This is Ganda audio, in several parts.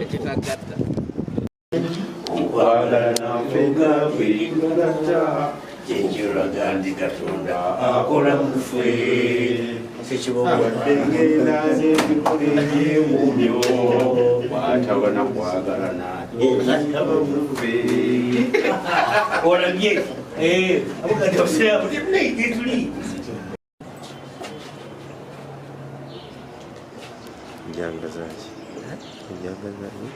ekitagatta okwagala nafuga kwegalatta kyenjolagandi Katonda akola mu ffe wadengenda n'ebikole ebyewuunyo bw'ataba na kwagalana nataba mu ffe olabye abuganda obusiraamu temunaite tuli njangazaki njangazaki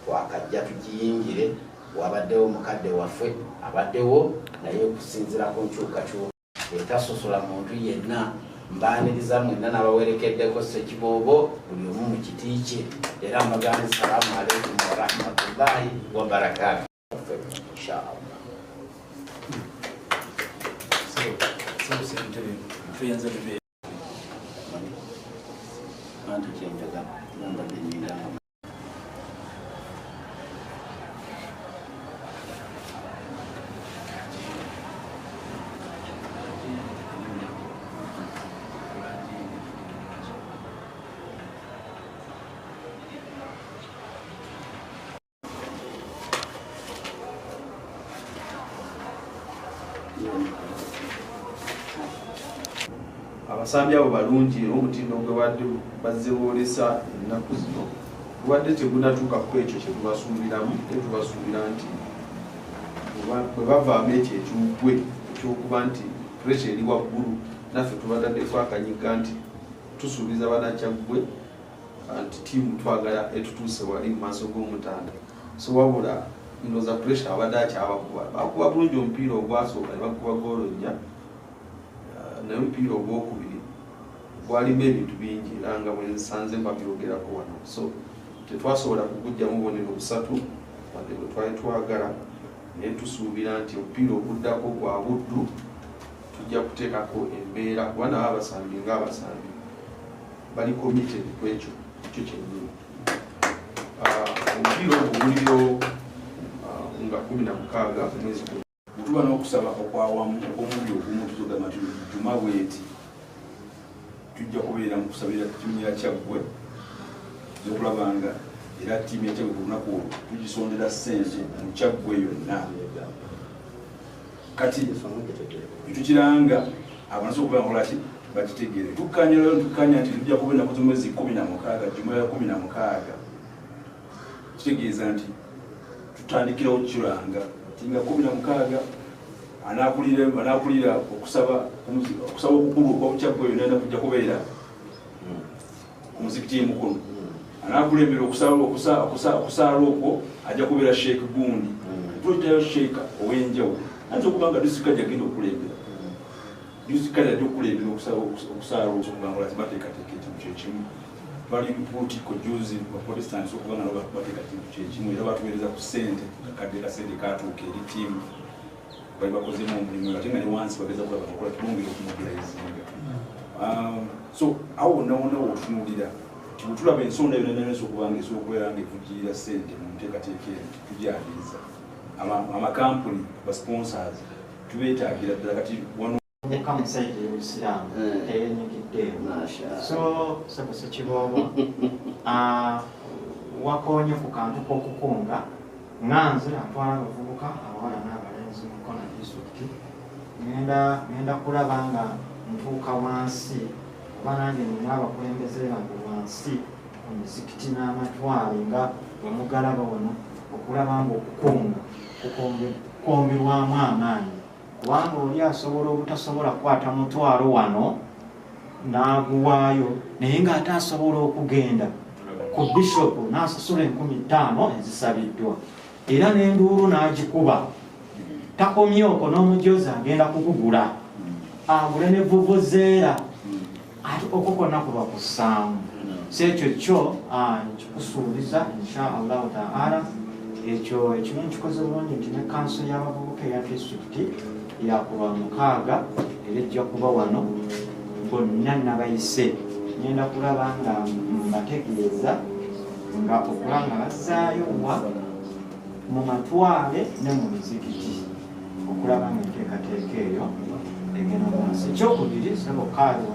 wakajja tukiyingire wabaddewo mukadde waffe abaddewo naye okusinziira ku nkyukakyuka etasosola muntu yenna mbaaniriza mwenna n'abawerekeddeko Ssekiboobo buli omu mu kiti kye era mbagamba salaamu aleikum warahmatullahi wabarakatu inshaallah. Abasambi abo balungi n'omutindo gwe badde bazewoolesa ennaku zino gubadde tegunatuuka ku ekyo kye tubasuubiramu naye tubasuubira nti bwe bavaamu ekyo ekyugwe ekyokuba nti puresha eri waggulu naffe tubataddeko akanyiga nti tusuubiza Banakyaggwe nti ttiimu twagala etutuuse wali mu maaso g'Omutanda so wabula ndowooza puresha abadde akyabakuba bakuba bulungi omupiira ogwasooka ne bakuba goolo nnya naye omupiira ogwokubiri gwalimu ebintu bingi era nga bwe nsanze mbabyogerako wano so tetwasobola kugujjamu bubonero busatu wadde bwe twali twagala naye tusuubira nti omupiira oguddako gwa buddu tujja kuteekako embeera kuba nabo abasambi ng'abasambi bali committed ku ekyo ekyo kyennyini. Omupiira ogwo guliro nga 16 mwezi tuba n'okusaba okwawamu okw'omulundi ogumu tugamba nti juma bweti tujja kubeera mu kusabira ttiimu ya Kyaggwe zokulaba nga era ttiimu ya Kyaggwe ku lunaku olwo tugisondera ssente mu Kyaggwe yonna. Kati tukiranga abanasi okubeera nkola ki bagitegeere tukkanya nti tujja kubeera ku mwezi 16 juma ya 16 kitegeeza nti tutandikirawo kiranga tinga 16 anakulira okusaba okukulu okukyaggwe yonna kujja kubeera ku muzikiti eMukono. Anakulembera okusaala okwo ajja kubeera Sheikh Gundi tulitayo Sheikh ow'enjawulo ate okuba nga disitulikiti ajja agenda okulembera disitulikiti ajja okulembera okusaala okugamba ati bateekateeka ekintu kyekimu bali politiko juzi baprotestants okuba nga nabo bateeka kintu kyekimu era batuweereza ku ssente kakadde kasente katuuka eri ttiimu bali bakozemu omulimu ate nga ne wansi bageza kulaba bakola tubongere okumobilizinga. So awo wonna wonna wotunuulira tibutulaba ensonda yonananesa okuba nga esobola okubeera nga evujjirira ssente mu nteekateeka eno tujagiriza amakampuni basponsors tubeetaagira ddala kati wano Musajja y'Obusiraamu teyenyigiddeewo. So Ssekiboobo wakoonye ku kantu k'okukunga nganze atwala abavubuka abawala n'abalenzi Mukono disitulikiti ngenda kulaba nga ntuuka wansi oba nange nina abakulembeze bange wansi ku mizikiti n'amatwale nga bwe mugalaba wano okulaba nga okukunga kukwongerwamu amaanyi kubanga oli asobola obutasobola kukwata mutwalo wano n'aguwaayo naye ng'ate asobola okugenda ku bishopu n'asasula 50,000 ezisabiddwa era n'enduulu n'agikuba takomye okwo n'omujozi agenda kukugula agule ne vuvuzeera ate okwo konna kuba kussaamu so ekyo kyo nkikusuubiza inshaallahu taala ekyo ekimu nkikoze bulungi nti ne kanso y'abavubuka eya disitulikiti yakuba 6 era ejja kuba wano bonna nabayise ngenda kulaba nga mbategeeza nga okulaba nga bazzaayo wa mu matwale ne mu mizigiti okulaba nga enteekateeka eyo egenda maaso ekyokubiri sebokaali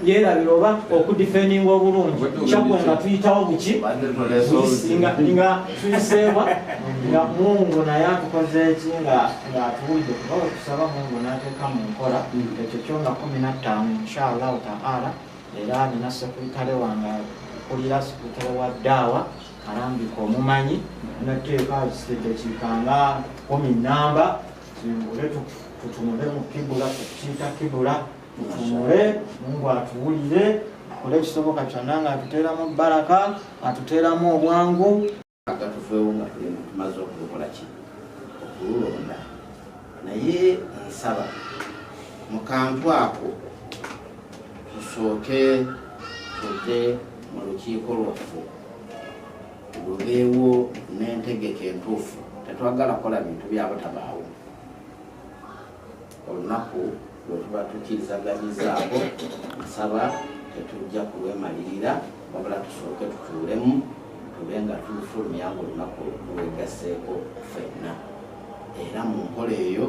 yeerabira oba okudifendinga obulungi kyakwe nga tuyitawo buki nga tuyiseebwa nga Mungu naye atukoze eki nga atuwulidde kuba wetusaba Mungu n'ateeka mu nkola ekyo kyonga 15 inshaallahu taala era nina sekuritale wange akulira sekuritale wa ddaawa alambika omumanyi nateeka ekiteekekikanga 10 namba zimbule tutumule mu kibula tukiyita kibula tutumule Mungu atuwulire akole ekisoboka kyonna nga atuteeramu baraka atuteeramu obwangu agatuveewo nga tumaze okukola ki okululonda naye nsaba mu kantu ako tusooke tudde mu lukiiko lwaffe lubeewo n'entegeka entuufu tetwagala kukola bintu byabutabaawo olunaku lwetuba tukkirizaganyizaako nsaba tetujja kulwemalirira wabula tusooke tutuulemu tube nga tulufulumya olunaku lwegaseeko ffenna era mu nkola eyo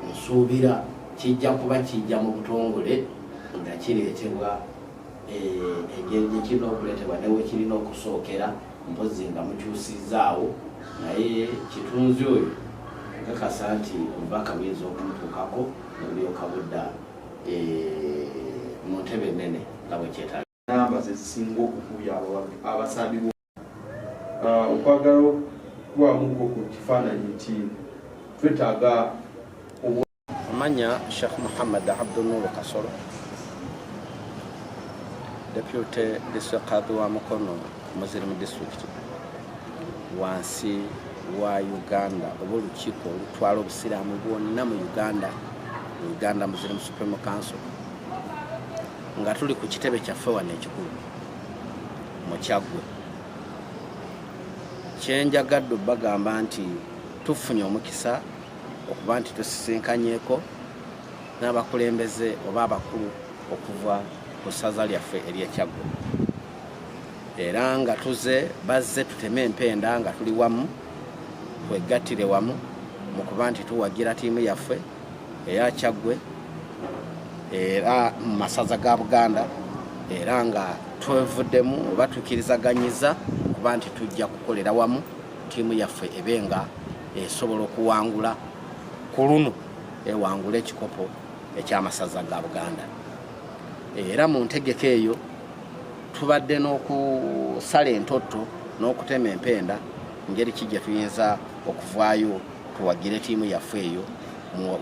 nsuubira kijja kuba kijja mu butongole nga kireetebwa engeri gye kirina okuleetebwa newe kirina okusookera mpozi nga mukyusizaawo naye kitunzi oyo nkakasa nti obubaka buyinza okumutuukako nebulyoka budda mu ntebe ennene nga bwe kyetaaga namba zezisinga okukuya abasabibwa okwagala okubamuko ku kifaananyi nti twetaaga amanya Sheikh Muhammad Abdunuru Kasolo deputy district qadi wa mukono Muzirimu district wansi wa Uganda oba olukiiko olutwala obusiraamu bwonna mu Uganda Muzirimu Supreme Council nga tuli ku kitebe kyaffe wano ekikulu mu Kyaggwe kyenjagadde bagamba nti tufunye omukisa okuba nti tusisinkanyeko n'abakulembeze oba abakulu okuva ku ssaza lyaffe ery'Ekyaggwe era nga tuze bazze tuteme empenda nga tuli wamu twegattire wamu mu kuba nti tuwagira tiimu yaffe eya Kyaggwe era mu masaza ga Buganda era nga twevuddemu oba tukkirizaganyiza kuba nti tujja kukolera wamu tiimu yaffe ebe nga esobola okuwangula ku luno ewangula ekikopo eky'amasaza ga Buganda era mu ntegeka eyo tubadde n'okusala entotto n'okutema empenda ngeri ki gye tuyinza okuvaayo tuwagire tiimu yaffe eyo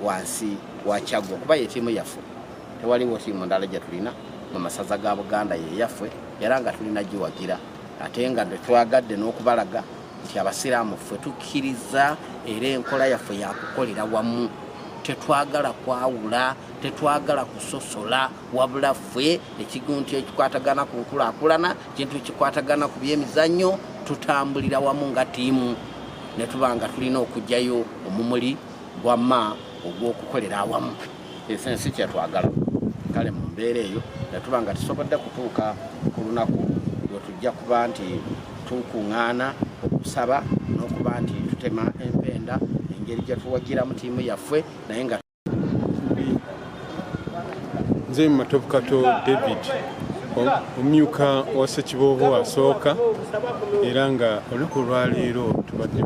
wansi wa Kyaggwe kuba ye tiimu yaffe tewaliwo tiimu ndala gye tulina mu masaza ga Buganda ye yaffe era nga tulina giwagira ate nga tetwagadde n'okubalaga nti Abasiraamu ffe tukkiriza era enkola yaffe yakukolera wamu tetwagala kwawula tetwagala kusosola wabula ffe ekigunti ekikwatagana ku nkulaakulana kintu kikwatagana ku byemizannyo tutambulira wamu nga tiimu ne tuba nga tulina okugyayo omumuli gwamma ogw'okukolera awamu esensi kyetwagala kale mu mbeera eyo ne tuba nga tusobodde kutuuka ku lunaku lwe tujja kuba nti tukuŋŋaana okusaba n'okuba nti tutema empenda engeri gye tuwagiramu tiimu yaffe naye nga nze Matobukato David omumyuka wa Ssekiboobo asooka era nga olunaku lwaleero tubadde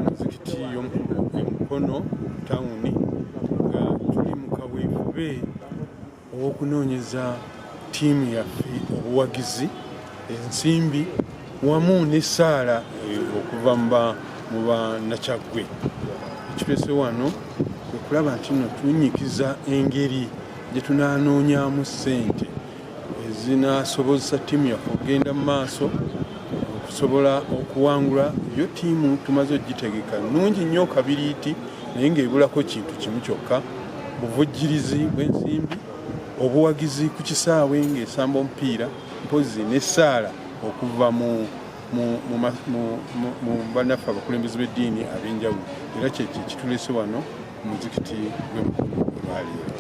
muzikiti y'omukono tawuni nga tuli mu kaweefube ow'okunoonyeza tiimu yaffe obuwagizi ensimbi wamu n'essaala okuva mu bannakyaggwe ekitulese wano kwe kulaba nti nno tunyikiza engeri gye tunaanoonyaamu ssente zinasobozesa ttiimu yaffe okugenda mu maaso okusobola okuwangula yo ttiimu tumaze ogitegeka nungi nnyo kabiriiti naye ng'ebulako kintu kimu kyokka buvujjirizi bw'ensimbi obuwagizi ku kisaawe ng'esamba omupiira mpozi n'essaala okuva mu bannaffe abakulembeze b'eddiini ab'enjawulo era kyekyo kitulese wano mu muzikiti gw'emukono olwaleero.